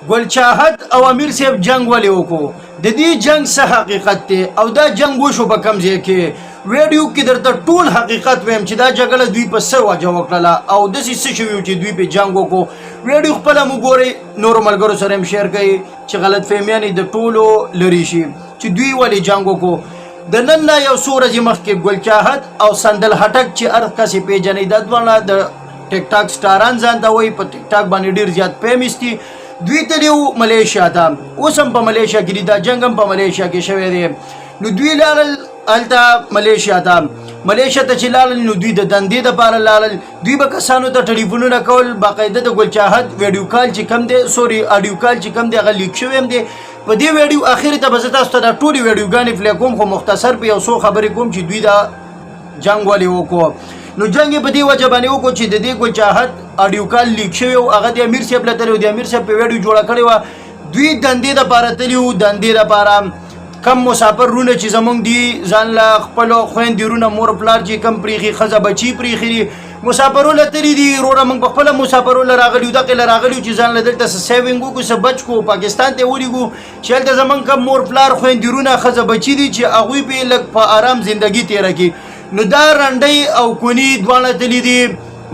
ګل چاهت او امیر صاحب جنگ ولې وکړو د دې جنگ څه حقیقت دی او دا جنگ وشو په کوم ځای کې ویډیو کې درته ټول حقیقت ویم چې دا جګړه دوی په څه وجه وکړله او داسې څه شوي چې دوی په جنګ وکړو ویډیو خپله مو ګورئ نورو ملګرو سره هم شیر کوئ چې غلط فهمیانې د ټولو لرې شي چې دوی ولې جنګ وکړو د نن نه یو څو ورځې مخکې ګل چاهت او سندل هټک چې هر کس یې پېژنئ دا دواړه د ټیک ټاک سټاران ځان ته وایي په ټیک ټاک باندې ډېر زیات فیمس دي دوی تللي وو ملیشیا ته اوس هم په ملیشیا کې دي دا جنګ هم په ملیشیا کې شوی دی نو دوی لاړل هلته ملیشیا ته چې لاړل نو دوی د دندې دپاره لاړل دوی به کسانو ته ټلیفونونه کول باقاعده د ګل چاهت ویډیو کال چې کم دی اډیو کال چې کم دی هغه لیک شوی هم دی په دې ویډیو اخر ته به زه تاسو ته دا ټولې ویډیوګانې پلی کوم خو مختصر په یو څو خبرې کوم چې دوی دا جنګ ولې وکړو نو جنګ یې په دې وجه باندې وکړو چې د دې ګل چاهت اډیو کال لیک شوی و هغه د امیر صاحب له تللی و د امیر صاحب په ویډیو جوړه کړې وه دوی دندې دپاره تللي وو دندې دپاره کم مسافر رونه چې زمونږ دي ځان له خپلو خویندې رونه مور پلار چې کم پرېښي ښځه بچي پرېښي دي مسافرو له تللي دي وروره موږ په خپله مسافرو له راغلي یو دقې له راغلي یو چې ځان له دلته څه سیوینګ وکړو څه بچ کړو پاکستان ته یې ولېږو چې هلته زمونږ کم مور پلار خویندې رونه ښځه بچي دي چې هغوی پې لږ په ارام زندګي تېره کړي نو دا رنډۍ او کوني دواړه تللي دي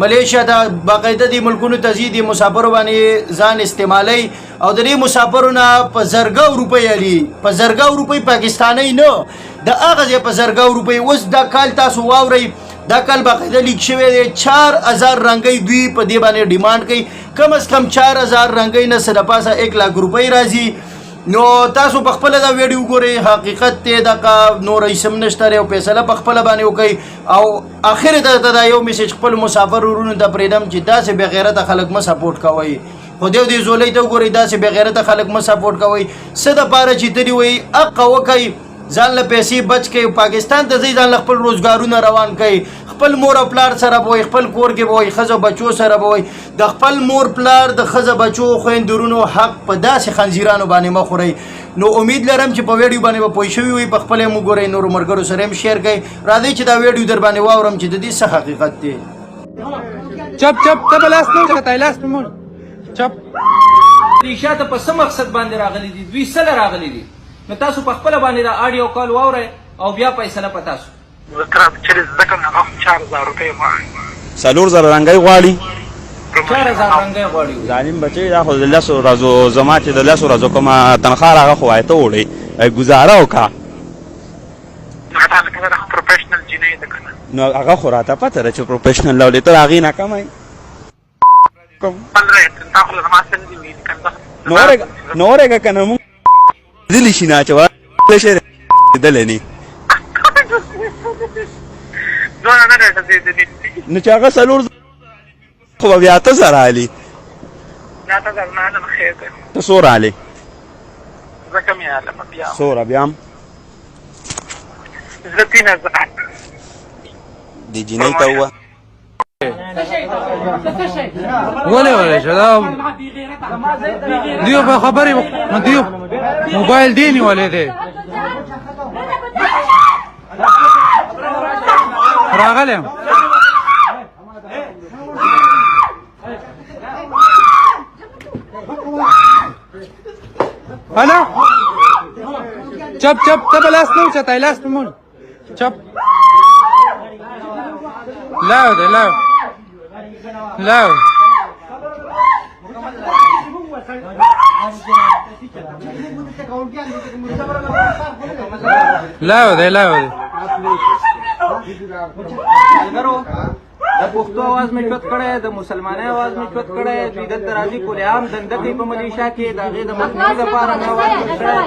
ملیشیا ته باقاعده دې ملکونو ته ځي دې مسافرو باندې ځان استعمالی او د دې مسافرو نه په زرګو روپۍ علي په زرګو روپۍ پاکستانۍ نه د هغه ځای په زرګو روپۍ اوس دا کال تاسو واورئ دا کال باقاعده لیک شوی دی 4000 رنګۍ دوی په دې باندې ډیمانډ کوي کم از کم 4000 رنګۍ نه څه د پاسه 1 लाख روپۍ راځي نو تاسو په خپله دا ویډیو ګورئ حقیقت دی دغه نور اسم نشته دی او فیصله په خپله باندې وکئ او آخر ته دا یو میسج خپل مسافر ورونو ته پرېږدم چې داسې بېغیرته خلک مه سپورټ کوئ خدای دې زولۍ ته وګورئ داسې بېغیرته خلک مه سپورټ کوئ څه دپاره چې تلي وایي حقه وکئ ځان له پیسې بچ کړئ پاکستان ته ځئ ځان له خپل روزګارونه روان کړئ خپل مور او پلار سره به وئ خپل کور کې به وئ ښځو بچو سره به وئ د خپل مور پلار د ښځه بچو خویندرونو حق په داسې خنزیرانو باندې مه خورئ نو امید لرم چې په ویډیو باندې به پوه شوي وئ په خپله یې مو ګورئ نورو ملګرو سره هم شیر کړئ راځئ چې دا ویډیو در باندې واورم چې د دې څه حقیقت دی چپ ته به لاس نه وچتای لاس نه چپ ریشا ته په څه مقصد باندې راغلي دي دوی څه له راغلي دي نو تاسو په خپله باندې دا اډیو کال واورئ او بیا فیصله په تاسو څلور زره رنګۍ غواړي 4000 رنګۍ غواړي ظالم بچی دا خو د لسو ورځو زما چې د لسو ورځو کومه تنخوا راغه خو وایي ته وړئ ګزاره وکړه نو هغه خو راته پته ده چې پروفیشنل لولې ته د هغې نه کمی نو ورېږه که نه مونږ دلی شي نه چې شی دلی نه نو چې هغه څلور خو به بیا اته زره علي ته څو رالې څوره بیا هم دې جینۍ ته ووه ولې چې دا دیو په خبرې نو دیو موبایل دی نیولی دی راغلی یم هلو چپ ته به لاس نه اوچتای لاس نه مونږ چپ لاو دی لاو د پښتو आवाज مې چوت کړی د مسلمانۍ आवाज مې چوت کړی دوی دلته راځي کل عام دنده کوي په ملیشیا کې د هغې د مخنیوي لپاره مې आवाज چوت کړی